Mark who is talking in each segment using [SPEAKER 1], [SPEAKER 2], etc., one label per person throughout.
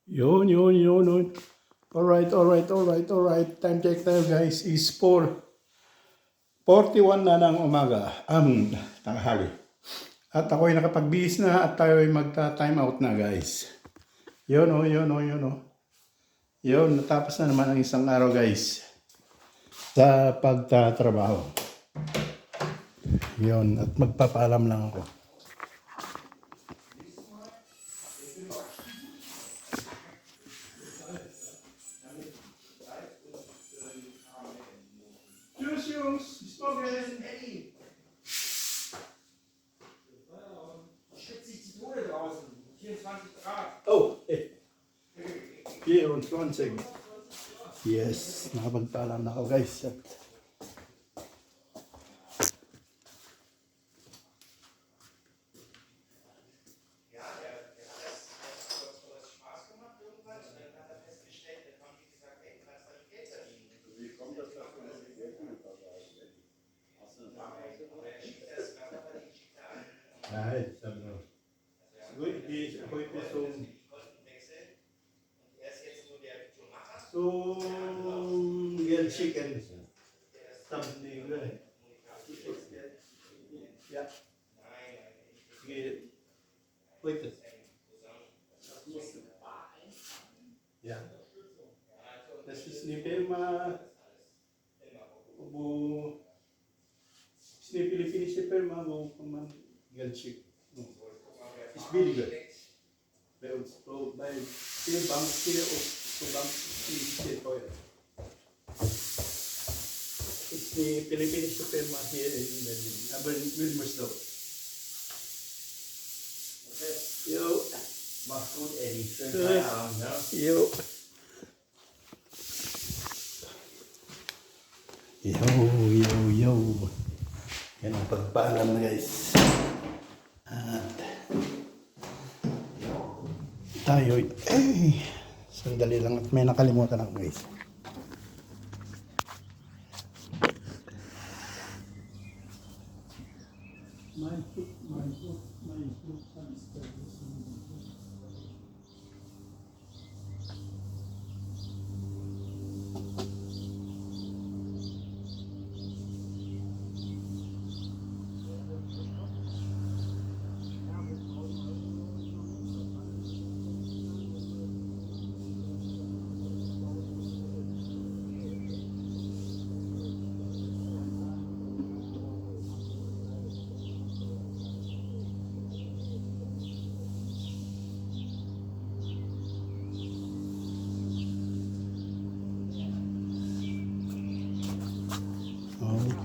[SPEAKER 1] Yun. Alright. Time check tayo guys is 4:41 na ng umaga. Tanghali. At ako'y nakapagbihis na at tayo ay magta-time out na guys. Yun. Yun, natapos na naman ang isang araw guys. Sa pagtatrabaho. Yun, at magpapaalam lang ako. Jungs, spoken.
[SPEAKER 2] Schwitzt sich die Tode draußen. 24 Grad.
[SPEAKER 1] Oh, 24. Yes, nakapagpaalam na ako guys. Nein, heute zum Grilled Chicken. Something, ja. Heute. Ja. Das ist eine Firma, wo ist eine philippinische Firma, wo man Grilled Chicken. Ist billiger. Bei uns, so bei der Bank hier und Bank ist sehr teuer. Ist die philippinische Firma hier in Berlin, aber in Wilmersdorf. Jo.
[SPEAKER 2] Mach's gut, Eddie. Schönen
[SPEAKER 1] Gut.
[SPEAKER 2] Feierabend, ja?
[SPEAKER 1] Jo. Yan ang pagpaalam na guys. At tayo sandali lang at may nakalimutan ako guys.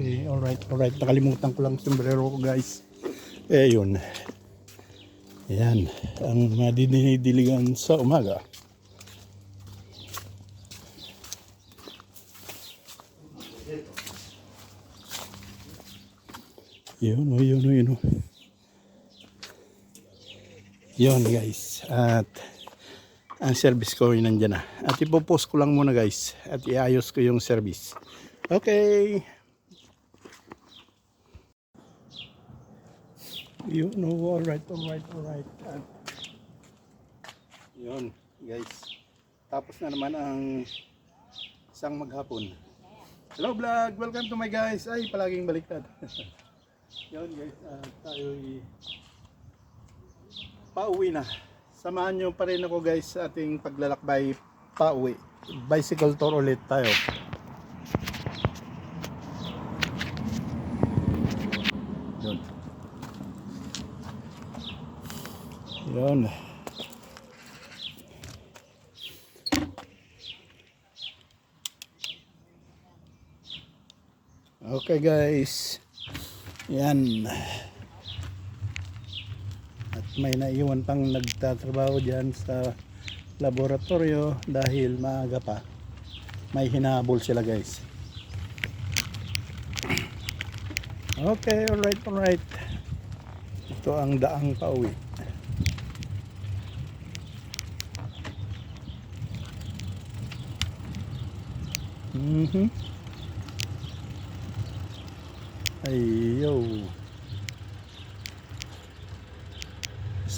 [SPEAKER 1] Okay, alright. Nakalimutan ko lang sombrero ko guys. Yun. Yan, ang madidiligan sa umaga. Yun. Yun guys. At ang service ko ay nandyan na. At ipopost ko lang muna guys. At iayos ko yung service. Okay. Yun, alright. Yun, guys. Tapos na naman ang isang maghapon. Hello vlog! Welcome to my guys. Ay, palaging baliktad. Yun guys, tayo'y pauwi na. Samahan nyo pa rin ako guys sa ating paglalakbay pauwi. Bicycle tour ulit tayo. Yun. Okay guys. Yan. At may naiwan pang nagtatrabaho dyan sa laboratorio dahil maaga pa. May hinahabol sila guys. Okay, alright. Ito ang daang pauwi. Ayo.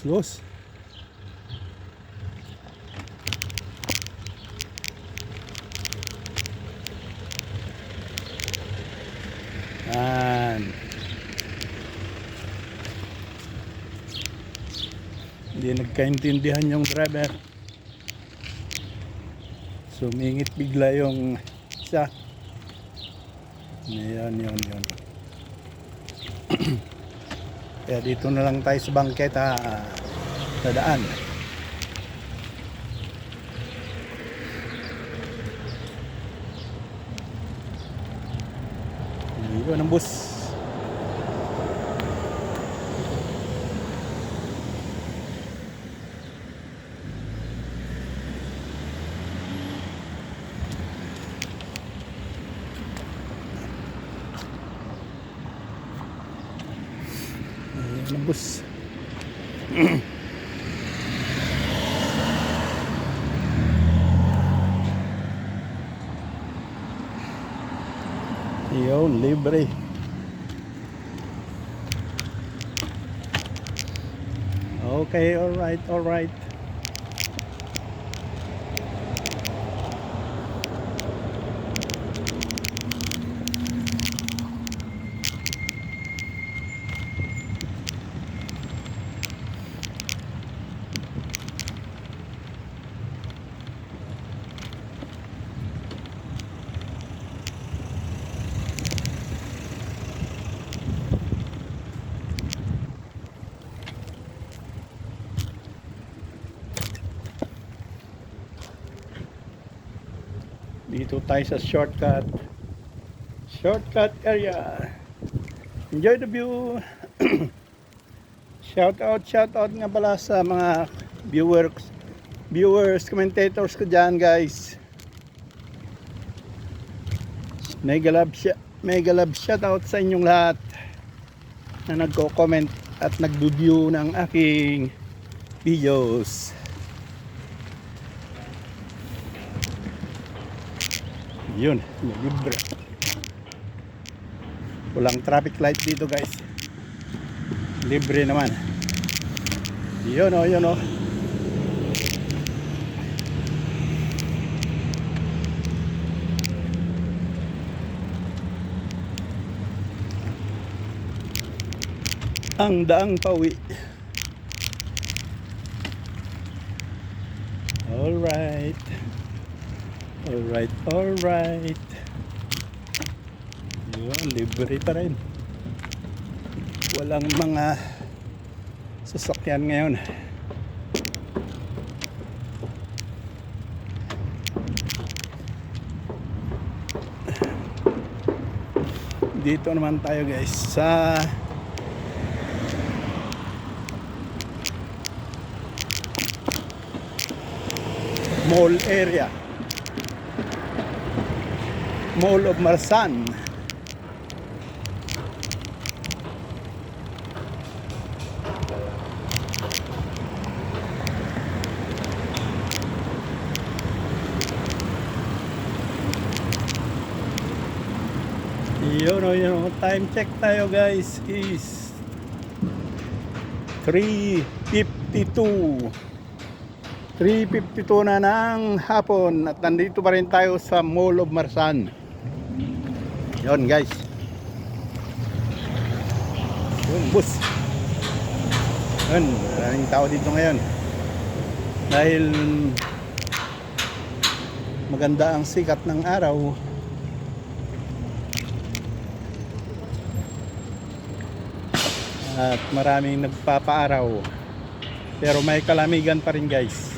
[SPEAKER 1] Los. Hindi nagkaintindihan yung driver. Sumingit bigla yung isa. Yan. Kaya dito na lang tayo sa bangketa sa daan. Yun ang bus. Yun ang bus. Yun, libre. Okay, alright. Dito tayo sa shortcut area. Enjoy the view. shout out nga pala sa mga viewers, commentators ko dyan, guys. Mega love shout out sa inyong lahat na nagko-comment at nagbo-view ng aking videos. Yun, libre. Walang traffic light dito, guys. Libre naman. Yun oh. Ang daang pawi. Alright. Yun, libre pa rin. Walang mga sasakyan ngayon. Dito naman tayo, guys, sa mall area. Mall of Marsan. Yun, time check tayo, guys, is 3:52 na ng hapon at nandito pa rin tayo sa Mall of Marsan. Yun, guys. Yung bus. Yun, maraming tao dito ngayon. Dahil maganda ang sikat ng araw. At maraming nagpapaaraw. Pero may kalamigan pa rin, guys.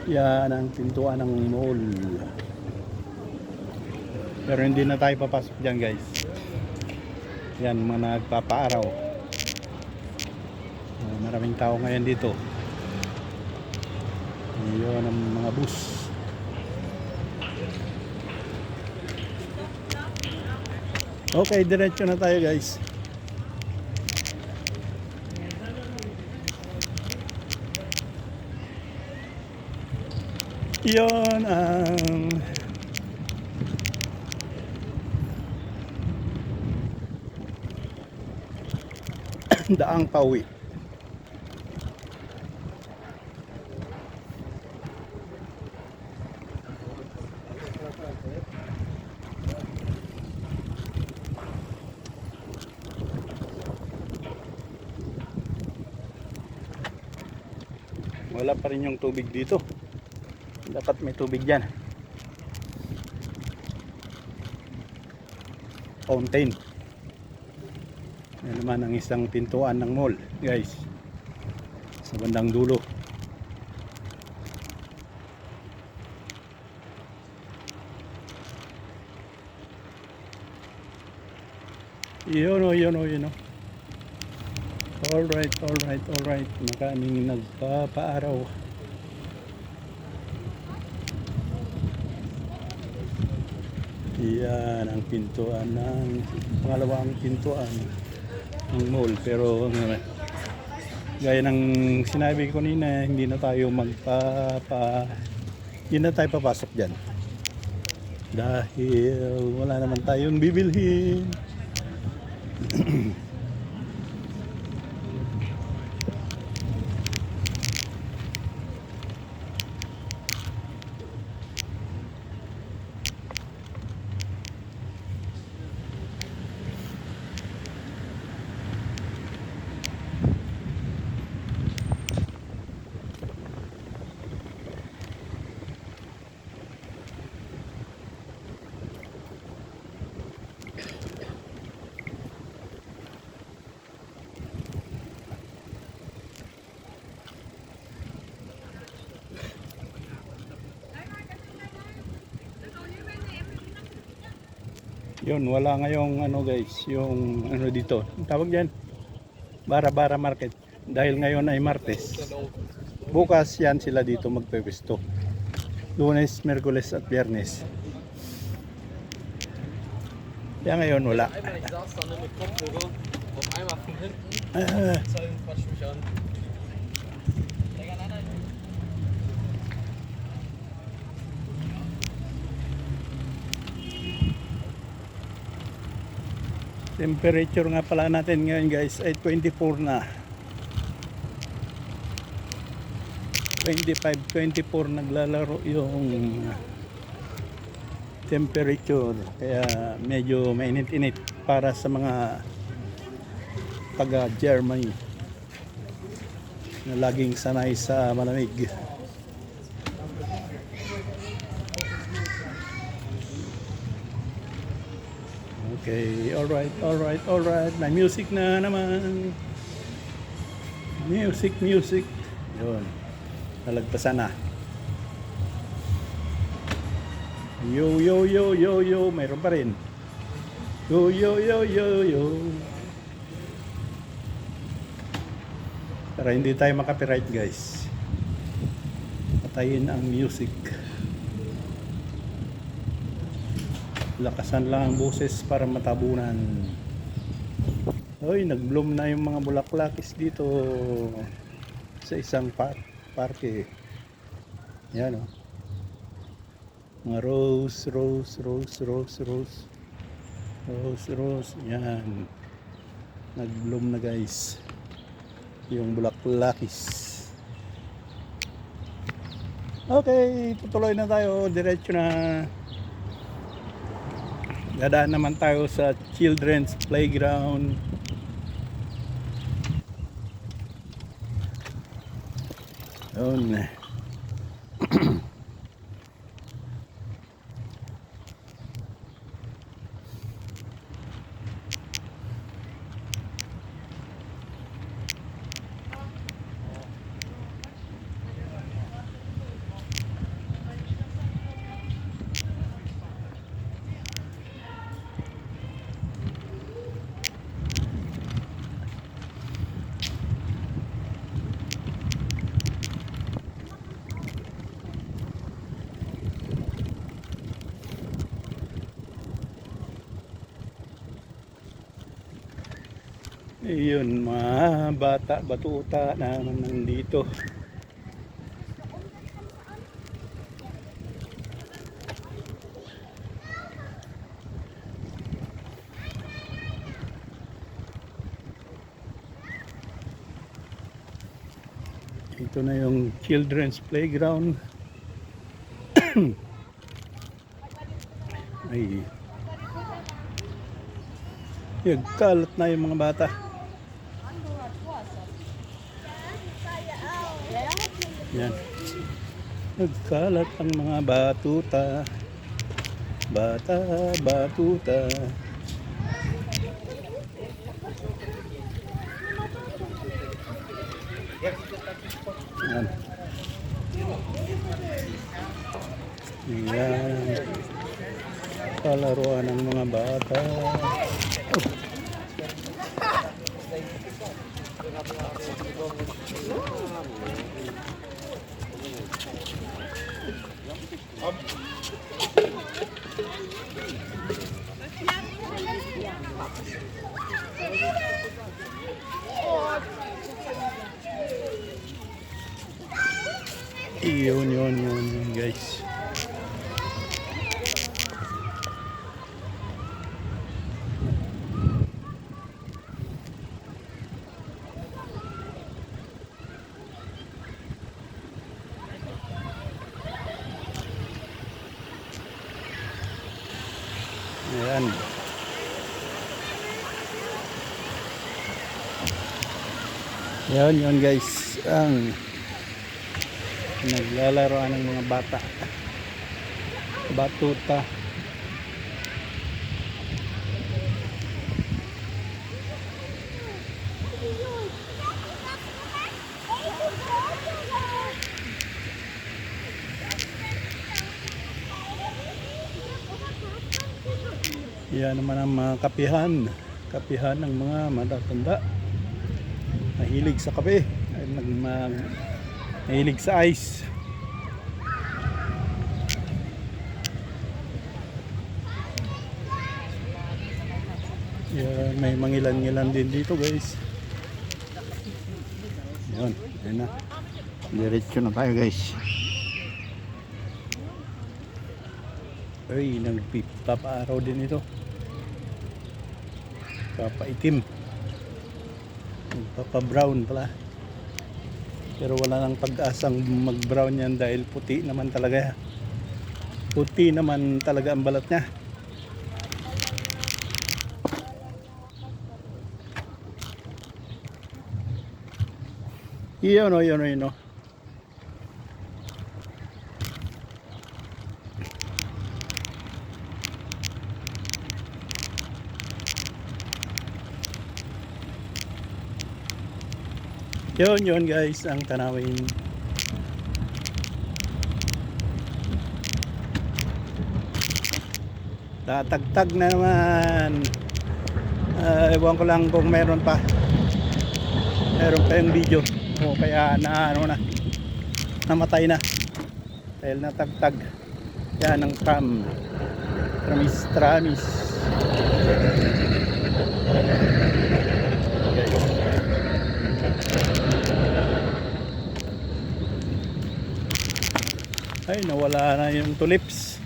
[SPEAKER 1] Yan ang pintuan ng mall. Pero hindi na tayo papasok dyan, guys. Yan, mga nagpapaaraw. Maraming tao ngayon dito. Yun ang mga bus. Okay, diretso na tayo, guys. Yun ang daang pauwi. Wala pa rin yung tubig dito. Dapat may tubig dyan. Fountain. Yan naman ang isang pintuan ng mall, guys. Sa bandang dulo. Yun o. Alright. Maraming nagpapaaraw. Yan ang pintuan ng pangalawang pintuan ng mall. Pero gaya ng sinabi ko kanina, hindi na tayo hindi na tayo papasok dyan. Dahil wala naman tayong bibilhin. Yun, wala ngayong ano guys, yung ano dito, ang tawag dyan, Bara-Bara Market. Dahil ngayon ay Martes. Bukas yan sila dito magpepesto. Lunes, Miyerkules at Biyernes. Kaya ngayon wala.
[SPEAKER 3] Einmal, ich saß da nur mit Kopfhörer, auf einmal von hinten,
[SPEAKER 1] Ah,
[SPEAKER 3] Zeugen quatscht mich an.
[SPEAKER 1] temperature nga pala natin ngayon guys ay 24 na. 25, 24 naglalaro yung temperature. Kaya medyo mainit-init para sa mga taga Germany na laging sanay sa malamig. Okay, alright. May music na naman. Music. Yun. Nalagpasan na. Yo. Mayroon pa rin. Yo. Para hindi tayo makapiright guys. Patayin ang music. Lakasan lang ang boses para matabunan. Hoy, nag-bloom na yung mga bulaklakis dito sa isang parke. Yan o. Mga rose. Yan. Nag-bloom na guys. Yung bulaklakis. Okay, tutuloy na tayo. Diretso na. Dadaan naman tayo sa children's playground. Yun. Ayun, mga batuta naman nandito. Ito na yung children's playground. Ay, kalat na yung mga bata. Yan. Nagkalat ang mga batuta. Bata, batuta. Yan. Yan. Palaruan ng mga bata. Oh. Yun guys. Ayan. Yun guys, ang naglalaroan ng mga bata, batuta. Yan naman ang mga kapihan ng mga matatanda. Mahilig sa kape, mahilig sa ice. Yan, may mangilan-ngilan din dito guys. Yan na. Diretso na tayo guys. Ay, nagpaparaw din ito. Papaitim. Papa-brown pala. Pero wala nang pag-asang mag-brown yan dahil puti naman talaga. Puti naman talaga ang balat niya. Yun o. Yun guys ang tanawin. Tatagtag na naman. Ewan ko lang kung meron pa yung video o kaya namatay na dahil natagtag yan ng tramis. Ay, nawala na yung tulips.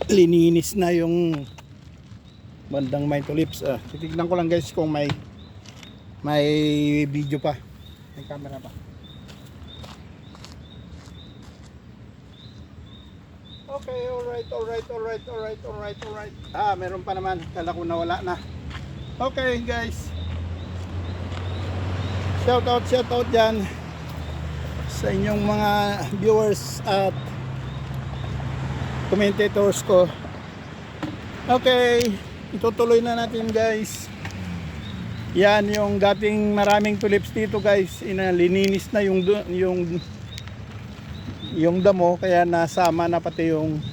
[SPEAKER 1] Lininis na yung bandang may tulips. Titignan ko lang guys kung may video pa. May camera pa. Okay, alright. Meron pa naman. Kala ko nawala na. Okay guys. Shout out dyan sa inyong mga viewers at commentators ko. Okay, itutuloy na natin guys. Yan yung dating maraming tulips dito guys. Lininis na yung damo kaya nasama na pati yung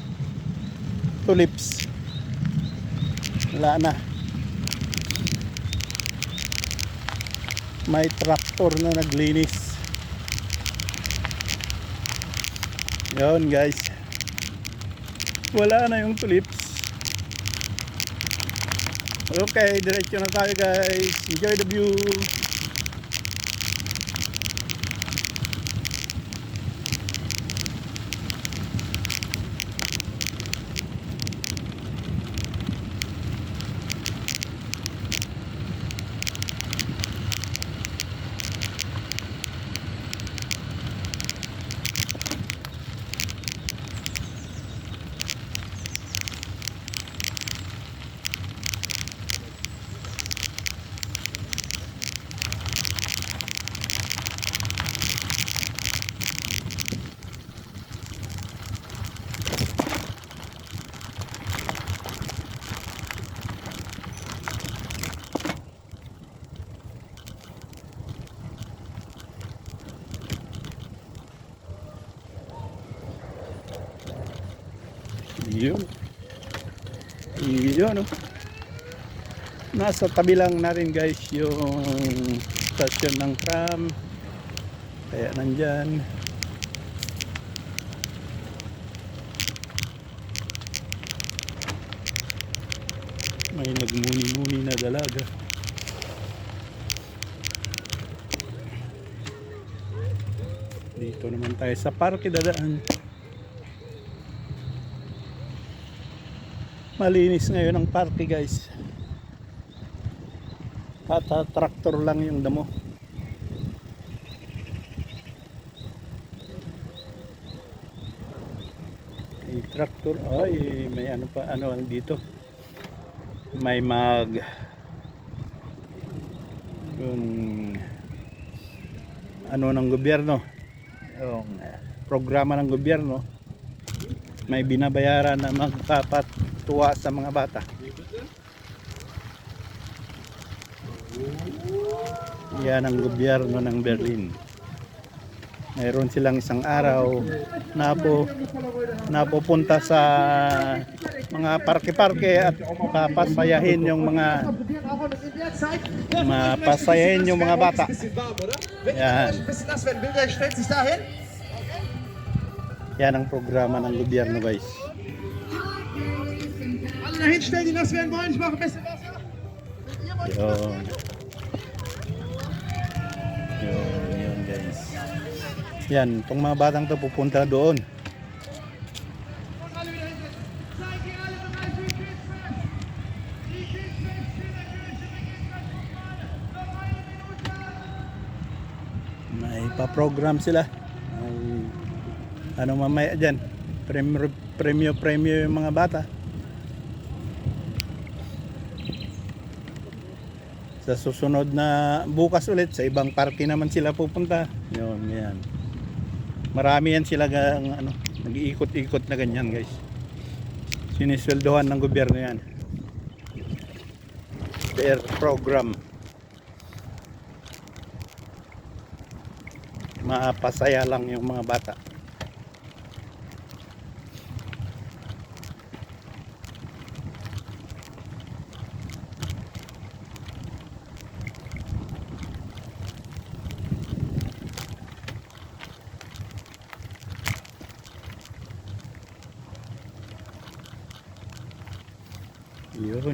[SPEAKER 1] tulips. Wala na. May traktor na naglinis. Yun guys. Wala na yung tulips. Okay, diretso na tayo guys. Enjoy the view. Yun. Yun, oh. Nasa tabi lang natin guys yung stasyon ng tram. Kaya nandyan. May nagmuni-muni na dalaga. Dito naman tayo sa parke dadaan. Malinis ngayon ang parke guys. At traktor lang yung damo. May traktor. Ay, may ano pa, ano dito. May yung ano ng gobyerno, yung programa ng gobyerno, may binabayaran na magpapatuwa sa mga bata. Yan ang gobyerno ng Berlin. Mayroon silang isang araw na napupunta sa mga parke-parke at papasayahin yung mga bata. Yan. Yan ang programa ng gobyerno guys. Yun. Yun guys. Yan, itong mga batang to pupunta doon. May pa-program sila. May ano mamaya dyan. Premyo yung mga bata. Sa susunod na bukas ulit sa ibang parke naman sila pupunta. Yun, yan. Marami yan sila nag-iikot-ikot na ganyan guys. Sinisweldohan ng gobyerno yan. Their program. Mapasaya lang yung mga bata.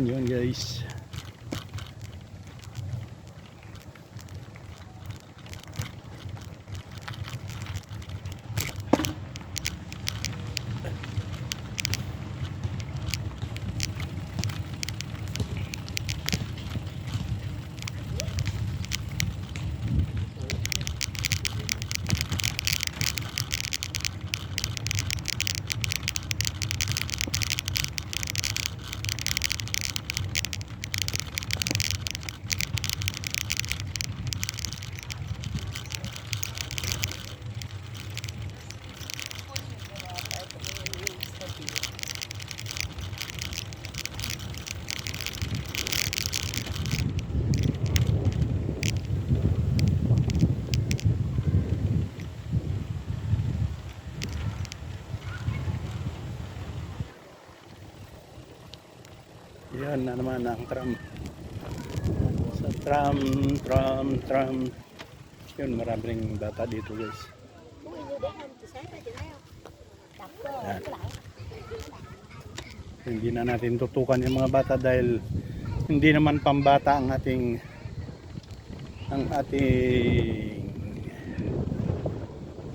[SPEAKER 1] Yun guys. Yan na naman ang tram. Sa tram. Yun, maraming bata dito guys. Yan. Hindi na natin tutukan yung mga bata dahil hindi naman pambata ang ating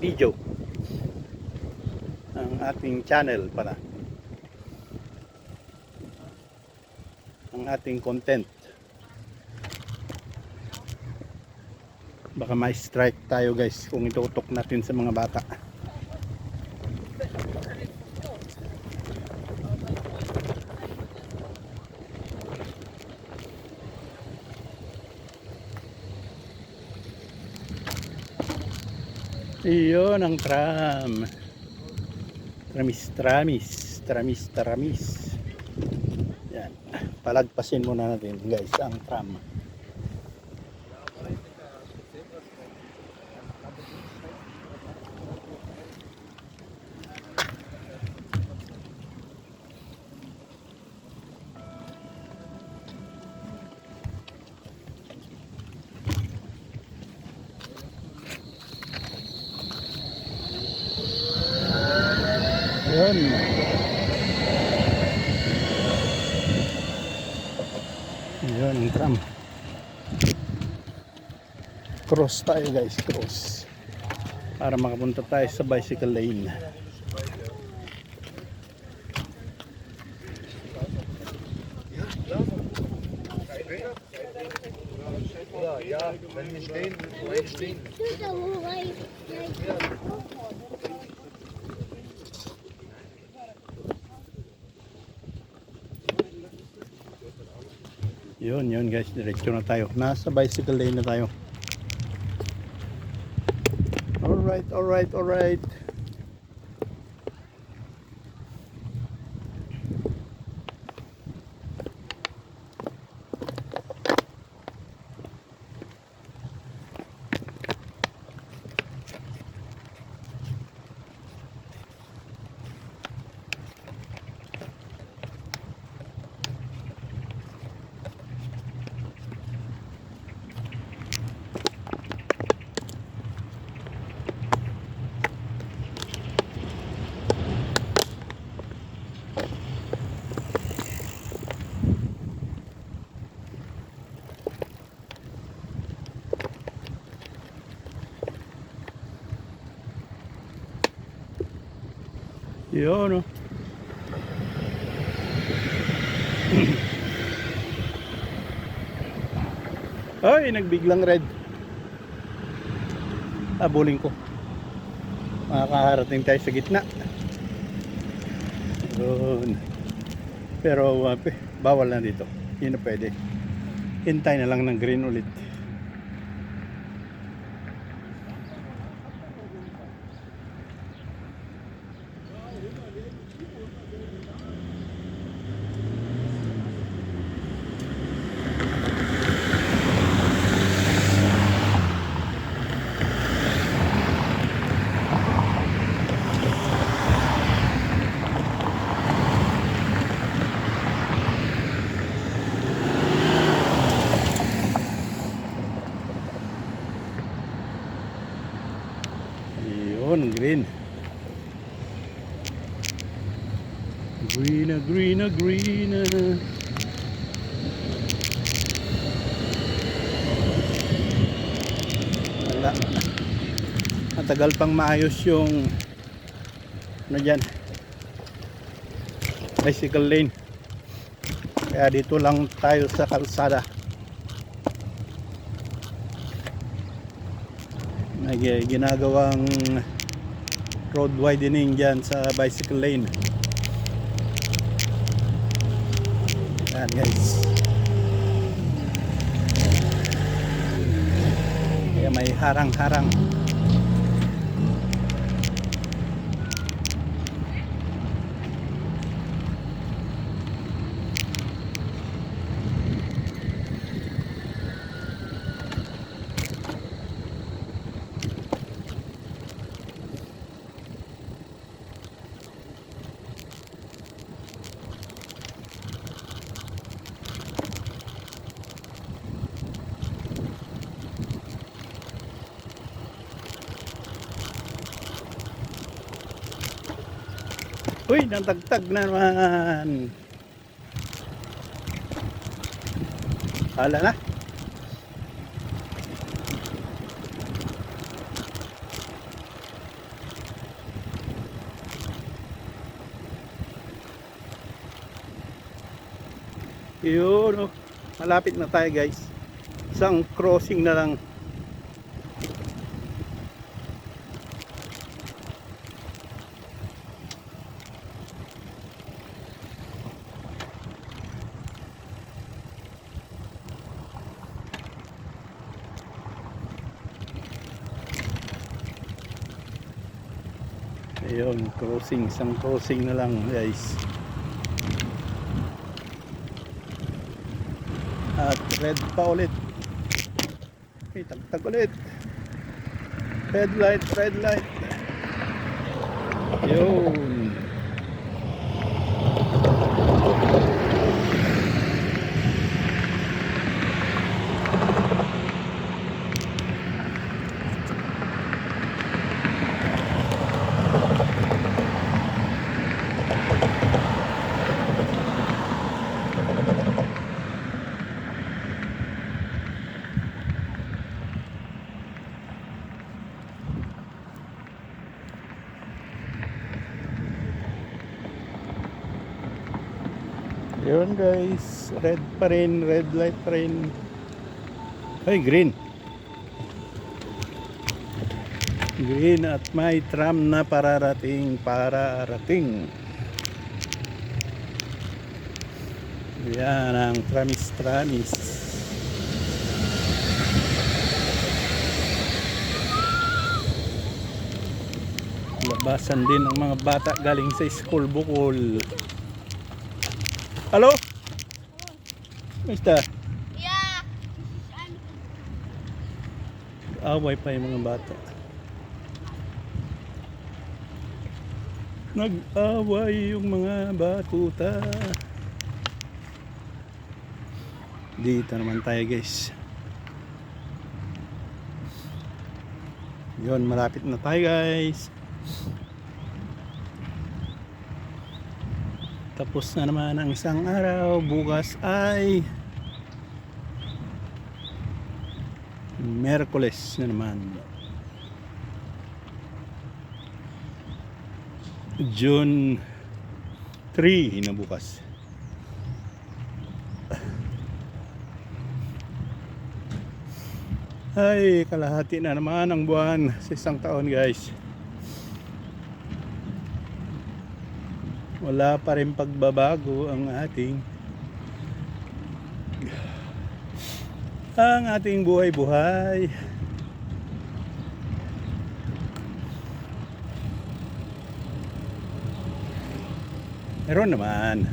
[SPEAKER 1] video, ang ating channel pala, ang ating content. Baka may strike tayo guys kung itutok natin sa mga bata. Iyon ang tram. Tramis. Yan. Palagpasin muna natin guys ang tram. Yun. Yun ang tram. Cross tayo guys, cross. Para makapunta tayo sa bicycle lane. Yun guys, diretso na tayo. Nasa bicycle lane na tayo. Alright. Yun, oh. Ay, nagbiglang red. Abulin ko. Makakarating tayo sa gitna. Yun. Pero bawal na dito. Hindi na pwede. Hintay na lang ng green ulit. Yun, green. Green. Wala. Matagal pang maayos yung ano dyan, bicycle lane. Kaya dito lang tayo sa kalsada. Ginagawang road widening dyan sa bicycle lane. Yan guys. Kaya may harang-harang. Uy, natagtag na naman. Hala na. Yun, oh. Malapit na tayo guys. Isang crossing na lang. Ayun, crossing, isang crossing na lang guys. At red pa ulit. Okay, tagtag ulit. Red light. Yun. Yun guys, red pa rin, red light pa rin. Ay, green. Green at may tram na pararating. Yan ang tramis. Labasan din ng mga bata galing sa school bukol. Hello? Mister?
[SPEAKER 4] Yeah.
[SPEAKER 1] Away pa yung mga bata. Nag-away yung mga batuta. Dito naman tayo guys. Yun, malapit na tayo guys. Tapos na naman ang isang araw. Bukas ay Miyerkules na naman. June 3 na bukas. Ay, kalahati na naman ang buwan sa isang taon guys. Wala pa rin pagbabago ang ating buhay-buhay. Meron naman.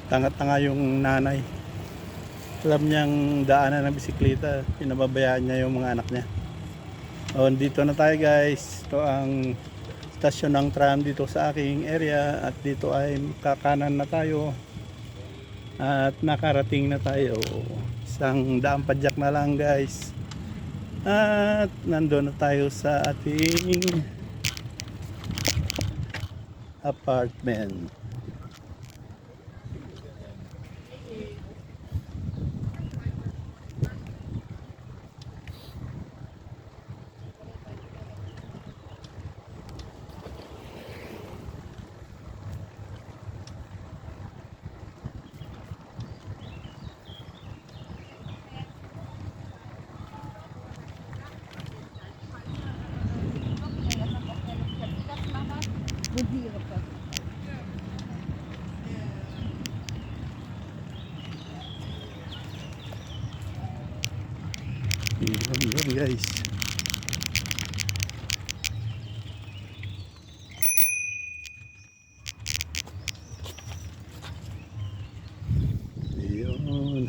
[SPEAKER 1] Tanga-tanga yung nanay. Alam niyang daanan ng bisikleta, pinababayaan niya yung mga anak niya. O, dito na tayo guys. Ito ang stasyon ng tram dito sa aking area. At dito ay kakanan na tayo. At nakarating na tayo. Isang daang padyak na lang guys. At nandun na tayo sa ating apartment. Yun guys. Yun.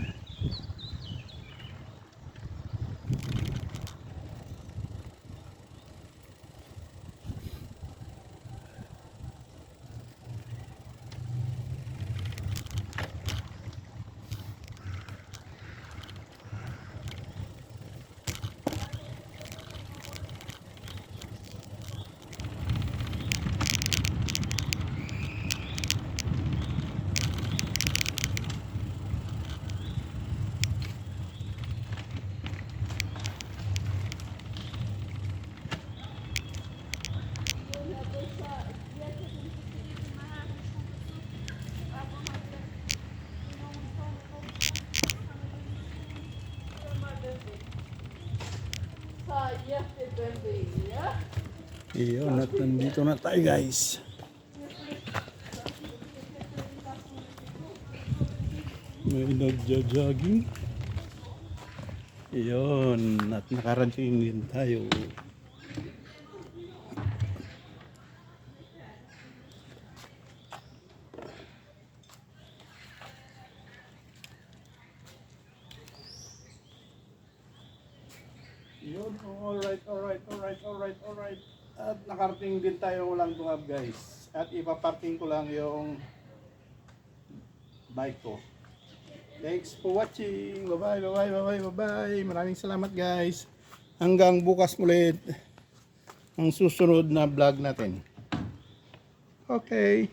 [SPEAKER 1] Iyon, at nandito na tayo guys. May nagja-jogging. Iyon, at nakarating din tayo. Yun, alright. At nakarating din tayo walang tungab guys. At ipaparking ko lang yung bike ko. Thanks for watching. Bye-bye, bye-bye, bye-bye, bye-bye. Maraming salamat guys. Hanggang bukas ulit ang susunod na vlog natin. Okay.